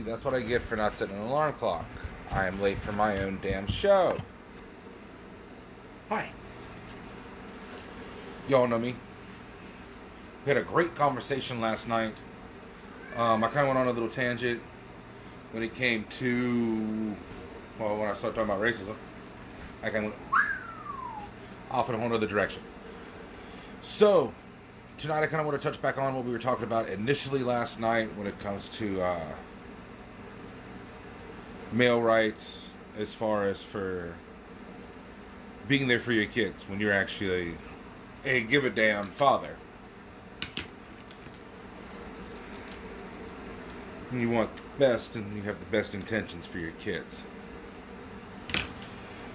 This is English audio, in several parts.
that's what I get for not setting an alarm clock. I am late for my own damn show. Hi. Y'all know me. We had a great conversation last night. I kind of went on a little tangent when it came to, well, when I started talking about racism. I kind of went off in a whole other direction. So, tonight I kind of want to touch back on what we were talking about initially last night when it comes to male rights, as far as for being there for your kids when you're actually a give a damn father. And you want the best, and you have the best intentions for your kids.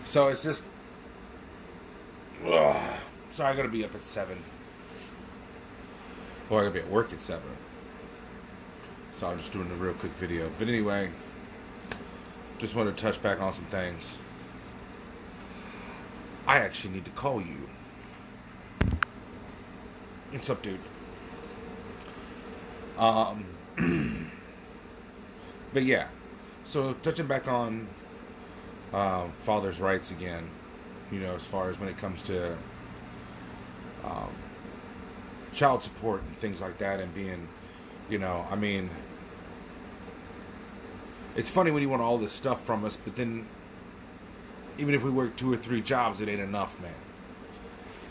So it's just, so I gotta be up at 7. Well, I gotta be at work at 7. So I'm just doing a real quick video. But anyway, just wanted to touch back on some things. I actually need to call you. What's up, dude? But yeah, so touching back on father's rights again, you know, as far as when it comes to child support and things like that, and being, you know, I mean, it's funny when you want all this stuff from us, but then even if we work 2 or 3 jobs, it ain't enough, man.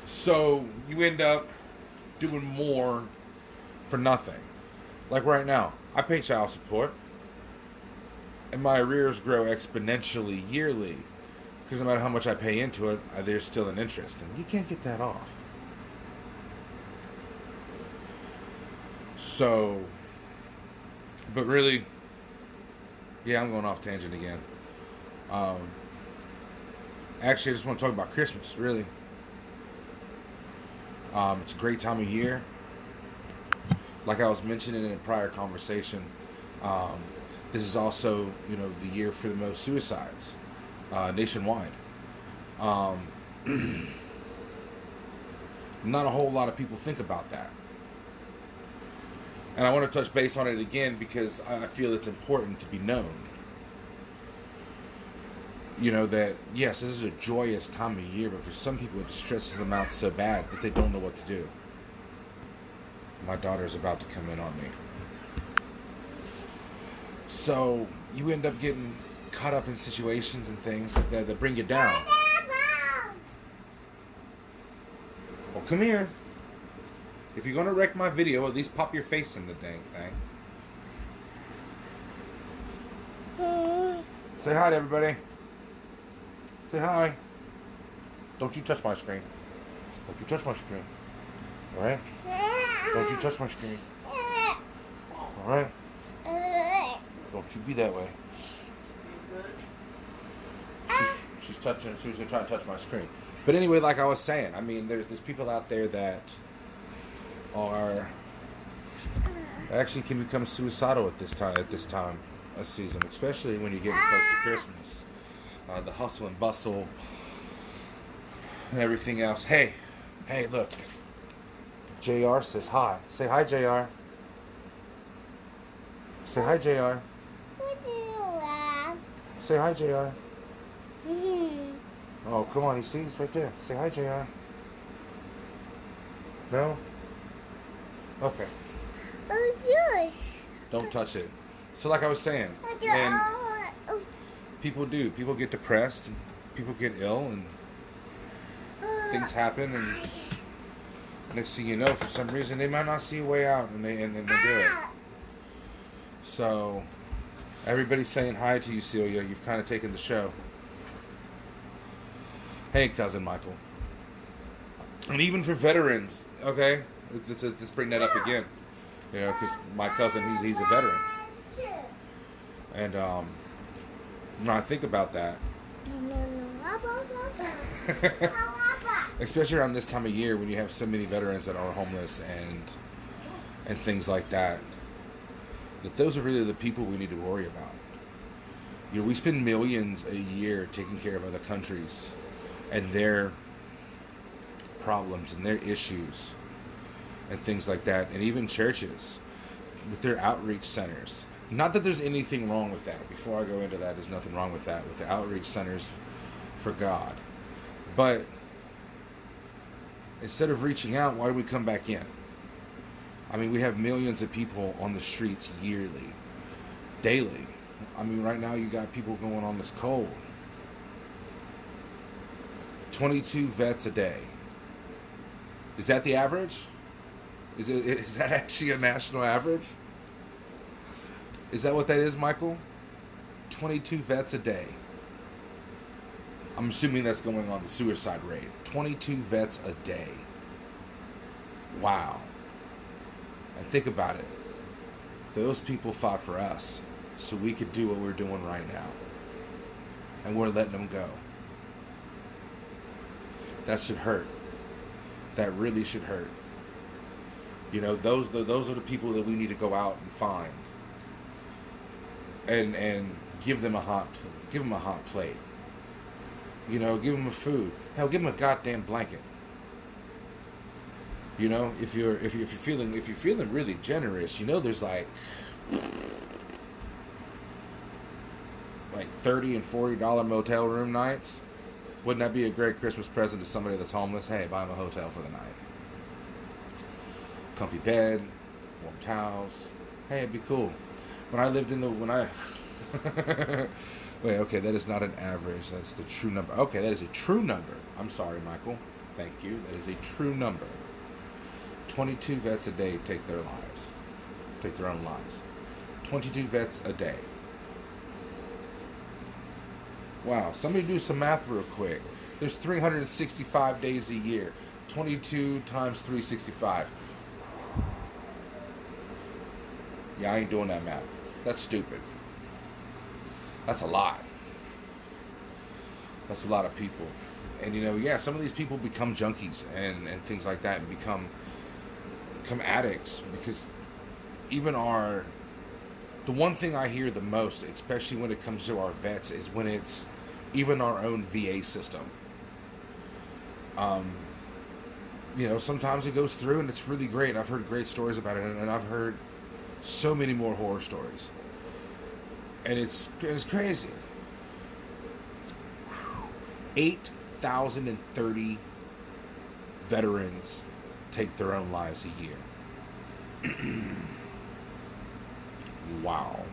So you end up doing more for nothing. Like right now, I pay child support, and my arrears grow exponentially yearly, because no matter how much I pay into it, there's still an interest, and you can't get that off. So, but really, yeah, I'm going off tangent again. Actually, I just want to talk about Christmas, really. It's a great time of year. Like I was mentioning in a prior conversation, this is also, you know, the year for the most suicides nationwide. Not a whole lot of people think about that. And I want to touch base on it again because I feel it's important to be known. You know, that, yes, this is a joyous time of year, but for some people it stresses them out so bad that they don't know what to do. My daughter's about to come in on me. So, you end up getting caught up in situations and things that bring you down. Well, come here. If you're going to wreck my video, at least pop your face in the dang thing. Say hi to everybody. Say hi. Don't you touch my screen. Don't you touch my screen. Alright? Don't you touch my screen. Alright? Don't you be that way. She's touching. She was going to try to touch my screen. But anyway, like I was saying, I mean, there's people out there that actually can become suicidal at this time of season, especially when you're getting close to Christmas. The hustle and bustle and everything else. Hey, look. JR says hi. Say hi, JR. Say hi, JR. Say hi, JR. Oh, come on. You see? He's right there. Say hi, JR. No? Okay. Oh, yours. Don't touch it. So like I was saying, and people get depressed, and people get ill, and things happen, and next thing you know, for some reason, they might not see a way out, and they do it. So, everybody's saying hi to you, Celia. You've kind of taken the show. Hey, cousin Michael. And even for veterans, okay? Let's bring that up again. You know, because my cousin, he's a veteran. And, when I think about that, especially around this time of year when you have so many veterans that are homeless and things like that those are really the people we need to worry about. You know, we spend millions a year taking care of other countries and their problems and their issues and things like that, and even churches with their outreach centers. Not that there's anything wrong with that. Before I go into that, there's nothing wrong with that, with the outreach centers for God. But instead of reaching out, why do we come back in? I mean, we have millions of people on the streets yearly, daily. I mean, right now you got people going on this cold. 22 vets a day. Is that the average? Is that actually a national average? Is that what that is, Michael? 22 vets a day. I'm assuming that's going on the suicide rate. 22 vets a day. Wow. And think about it. Those people fought for us so we could do what we're doing right now. And we're letting them go. That should hurt. That really should hurt. You know, those are the people that we need to go out and find. And give them a hot plate. You know, give them a food. Hell, give them a goddamn blanket. You know, if you're feeling really generous, you know, there's like $30 and $40 motel room nights. Wouldn't that be a great Christmas present to somebody that's homeless? Hey, buy them a hotel for the night. Comfy bed, warm towels. Hey, it'd be cool. Wait, okay, that is not an average. That's the true number. Okay, that is a true number. I'm sorry, Michael. Thank you. That is a true number. 22 vets a day take their own lives. 22 vets a day. Wow, somebody do some math real quick. There's 365 days a year. 22 times 365. Yeah, I ain't doing that math. That's stupid. That's a lot. That's a lot of people. And you know, yeah, some of these people become junkies and things like that and become addicts because even the one thing I hear the most, especially when it comes to our vets, is when it's even our own VA system. You know, sometimes it goes through and it's really great. I've heard great stories about it, and I've heard so many more horror stories. And it's crazy. 8,030 veterans take their own lives a year. Wow.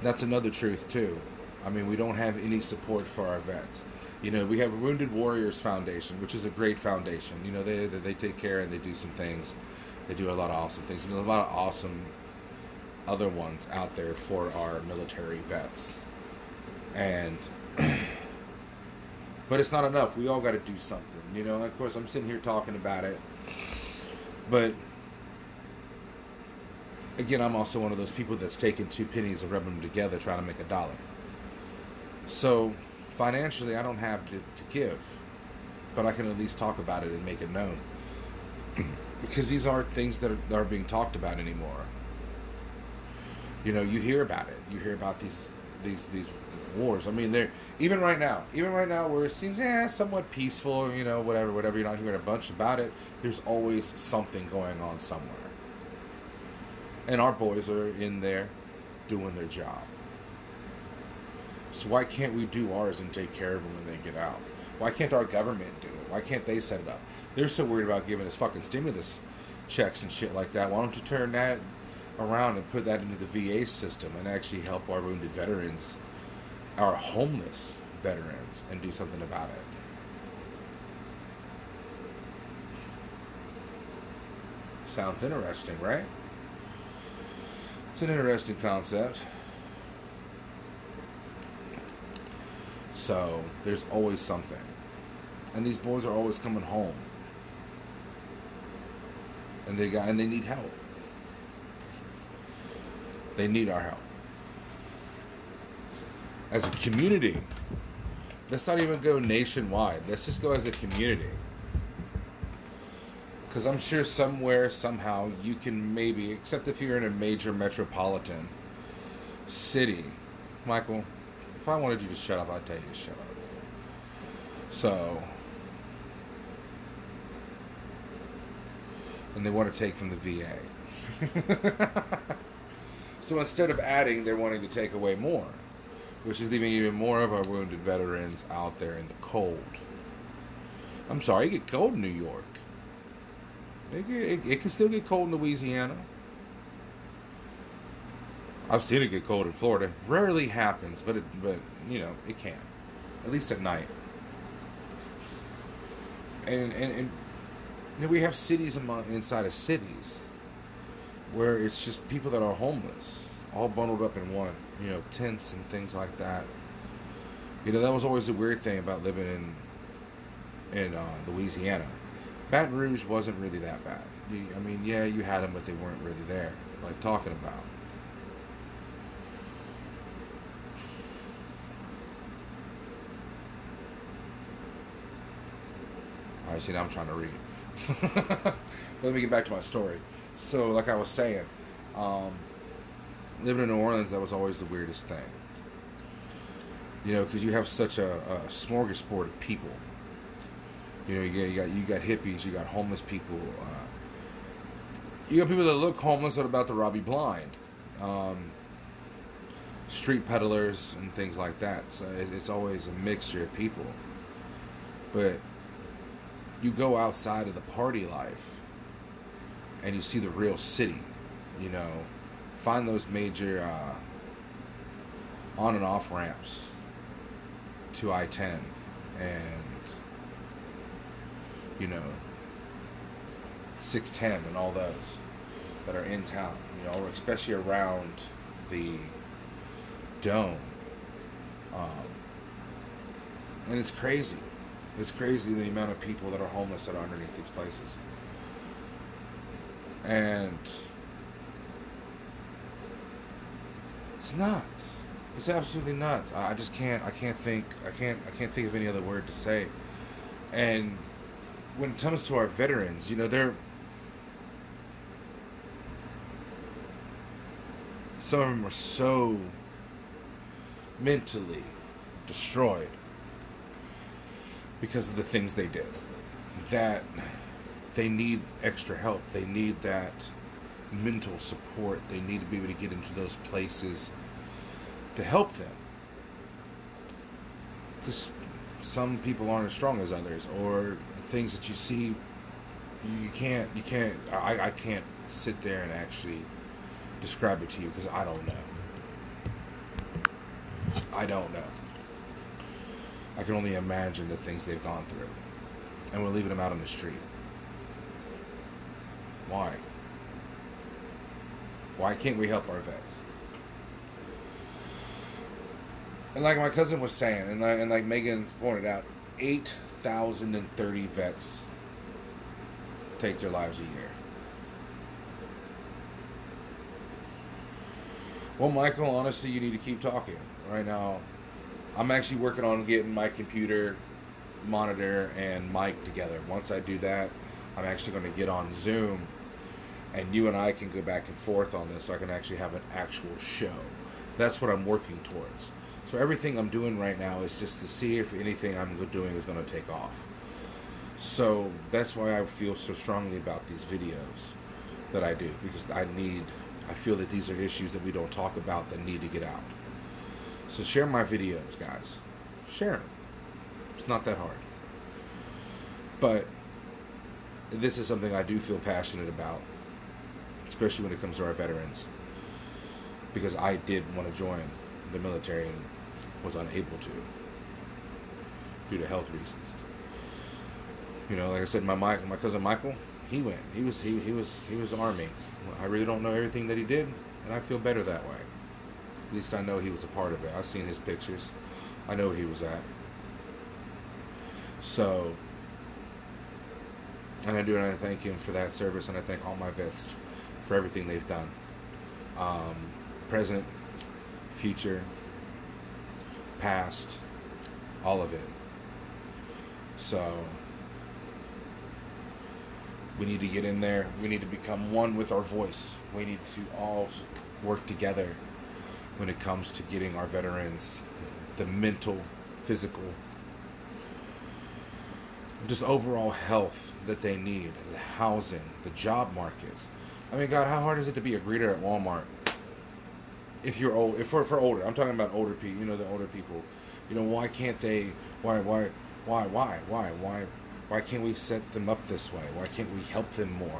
That's another truth too. I mean, we don't have any support for our vets. You know, we have Wounded Warriors Foundation, which is a great foundation. You know, they take care and they do some things. They do a lot of awesome things. And there's a lot of awesome other ones out there for our military vets. And but it's not enough. We all got to do something. You know, of course, I'm sitting here talking about it. But again, I'm also one of those people that's taking 2 pennies and rubbing them together trying to make a dollar. So financially, I don't have to give, but I can at least talk about it and make it known. Because these aren't things that are being talked about anymore. You know, you hear about it. You hear about these wars. I mean, they're even right now, where it seems somewhat peaceful. You know, whatever. You're not hearing a bunch about it. There's always something going on somewhere. And our boys are in there doing their job. So why can't we do ours and take care of them when they get out? Why can't our government do it? Why can't they set it up? They're so worried about giving us fucking stimulus checks and shit like that. Why don't you turn that around and put that into the VA system and actually help our wounded veterans, our homeless veterans, and do something about it? Sounds interesting, right? It's an interesting concept. So there's always something, and these boys are always coming home, and they need help. They need our help as a community. Let's not even go nationwide. Let's just go as a community, because I'm sure somewhere, somehow, you can maybe, except if you're in a major metropolitan city, Michael. If I wanted you to shut up, I'd tell you to shut up. So, and they want to take from the VA. So instead of adding, they're wanting to take away more, which is leaving even more of our wounded veterans out there in the cold. I'm sorry, it get cold in New York. It can still get cold in Louisiana. I've seen it get cold in Florida. Rarely happens, but you know, it can. At least at night. And we have cities inside of cities where it's just people that are homeless, all bundled up in one, you know, tents and things like that. You know, that was always the weird thing about living in Louisiana. Baton Rouge wasn't really that bad. I mean, yeah, you had them, but they weren't really there, like talking about. All right, see, now I'm trying to read. Let me get back to my story. So, like I was saying, living in New Orleans, that was always the weirdest thing. You know, because you have such a smorgasbord of people. You know, you got hippies, you got homeless people. You got people that look homeless that are about to rob you blind. Street peddlers and things like that. So it's always a mixture of people. But you go outside of the party life and you see the real city. You know, find those major on and off ramps to I-10 and, you know, 610 and all those that are in town, you know, especially around the dome. And it's crazy. It's crazy the amount of people that are homeless that are underneath these places. And it's nuts. It's absolutely nuts. I just can't think of any other word to say. And when it comes to our veterans, you know, some of them are so mentally destroyed because of the things they did, that they need extra help. They need that mental support. They need to be able to get into those places to help them. Because some people aren't as strong as others, or the things that you see, I can't sit there and actually describe it to you because I don't know. I don't know. I can only imagine the things they've gone through. And we're leaving them out on the street. Why? Why can't we help our vets? And like my cousin was saying, and like Megan pointed out, 8,030 vets take their lives a year. Well, Michael, honestly, you need to keep talking. Right now, I'm actually working on getting my computer, monitor, and mic together. Once I do that, I'm actually going to get on Zoom, and you and I can go back and forth on this so I can actually have an actual show. That's what I'm working towards. So everything I'm doing right now is just to see if anything I'm doing is going to take off. So that's why I feel so strongly about these videos that I do, because I feel that these are issues that we don't talk about that need to get out. So share my videos, guys. Share them. It's not that hard. But this is something I do feel passionate about, especially when it comes to our veterans, because I did want to join the military and was unable to due to health reasons. You know, like I said, my cousin Michael, he went. He was Army. I really don't know everything that he did, and I feel better that way. At least I know he was a part of it. I've seen his pictures. I know where he was at. So, and I do, and I thank him for that service, and I thank all my vets for everything they've done. Present, future, past, all of it. So, we need to get in there. We need to become one with our voice. We need to all work together when it comes to getting our veterans the mental, physical, just overall health that they need, the housing, the job markets. I mean, God, how hard is it to be a greeter at Walmart? If you're old, if for older, I'm talking about older people. You know, the older people. You know, why can't they? Why can't we set them up this way? Why can't we help them more?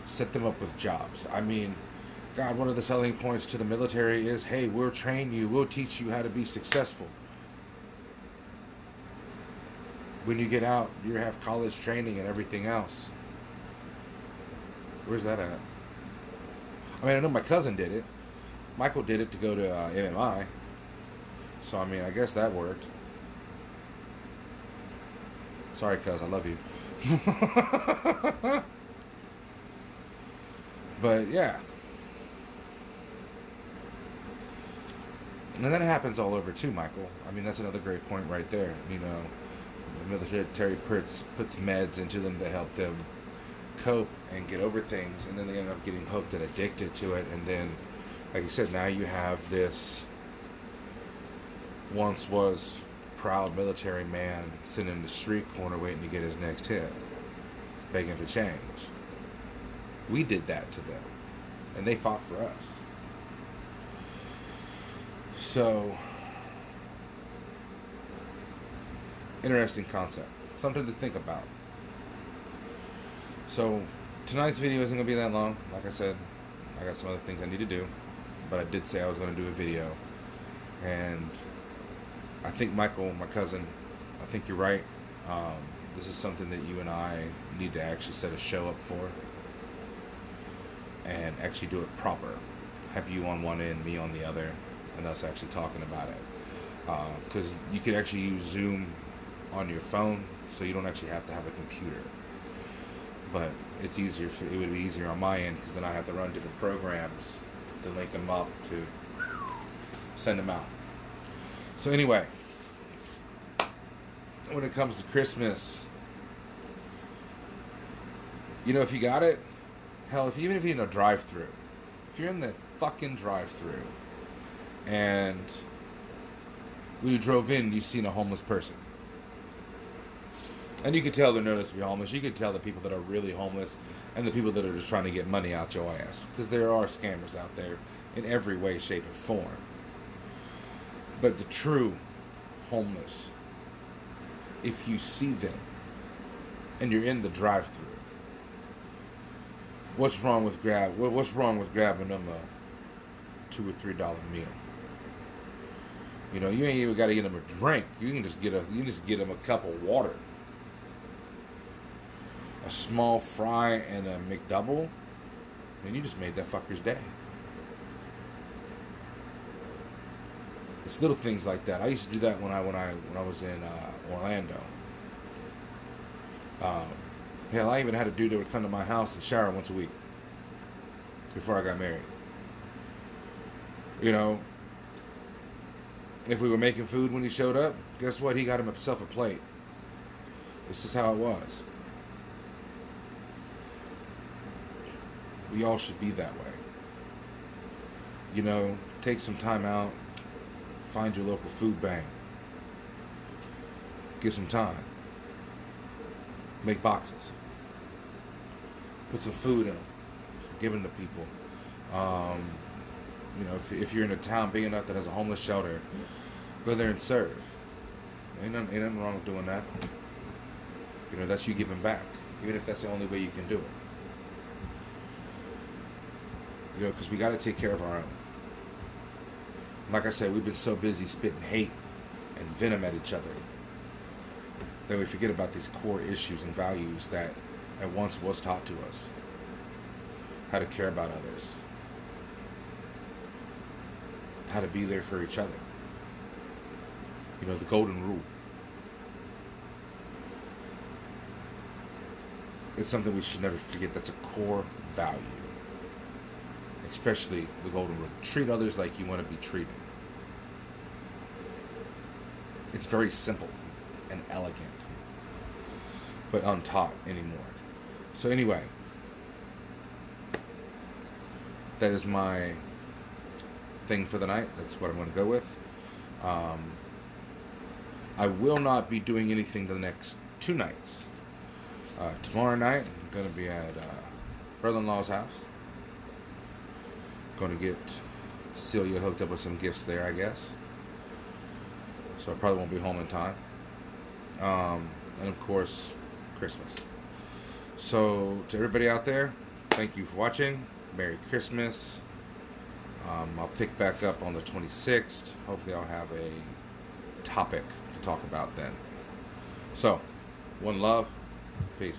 Set them up with jobs. I mean, God, one of the selling points to the military is, hey, we'll train you, we'll teach you how to be successful. When you get out, you have college training and everything else. Where's that at? I mean, I know my cousin did it. Michael did it to go to MMI. So, I mean, I guess that worked. Sorry, cuz, I love you. But, yeah. And that happens all over, too, Michael. I mean, that's another great point right there. You know, the military puts meds into them to help them cope and get over things, and then they end up getting hooked and addicted to it, and then, like you said, now you have this once was proud military man sitting in the street corner waiting to get his next hit, begging for change. We did that to them, and they fought for us. So, interesting concept. Something to think about. So, tonight's video isn't going to be that long. Like I said, I got some other things I need to do. But I did say I was going to do a video. And I think Michael, my cousin, I think you're right. This is something that you and I need to actually set a show up for. And actually do it proper. Have you on one end, me on the other. And us actually talking about it. Because you could actually use Zoom on your phone. So you don't actually have to have a computer. But it's easier. It would be easier on my end because then I have to run different programs to link them up to send them out. So anyway, when it comes to Christmas, you know, if you got it, hell, even if you're in a drive-through, if you're in the fucking drive-through, and when you drove in, you've seen a homeless person. And you can tell they're known to be homeless. You can tell the people that are really homeless and the people that are just trying to get money out your ass. Because there are scammers out there in every way, shape, and form. But the true homeless, if you see them and you're in the drive-thru, what's wrong with grabbing them a $2 or $3 meal? You know, you ain't even got to get them a drink. You can just get them a cup of water. A small fry and a McDouble, and you just made that fucker's day. It's little things like that. I used to do that when I was in Orlando. Hell, I even had a dude that would come to my house and shower once a week before I got married. You know, if we were making food when he showed up, guess what? He got himself a plate. This is how it was. We all should be that way. You know, take some time out, find your local food bank, give some time, make boxes, put some food in them, give them to people. You know, if you're in a town big enough that has a homeless shelter, go there and serve. Ain't nothing wrong with doing that. You know, that's you giving back, even if that's the only way you can do it. You know, because we got to take care of our own. Like I said, we've been so busy spitting hate and venom at each other that we forget about these core issues and values that at once was taught to us. How to care about others. How to be there for each other. You know, the golden rule. It's something we should never forget. That's a core value. Especially the golden rule. Treat others like you want to be treated. It's very simple and elegant, but untaught anymore. So anyway, that is my thing for the night. That's what I'm going to go with. I will not be doing anything the next 2 nights. Tomorrow night, I'm going to be at brother-in-law's house. Going to get Celia hooked up with some gifts there, I guess. So I probably won't be home in time. And of course, Christmas. So to everybody out there, thank you for watching. Merry Christmas. I'll pick back up on the 26th. Hopefully I'll have a topic to talk about then. So, one love. Peace.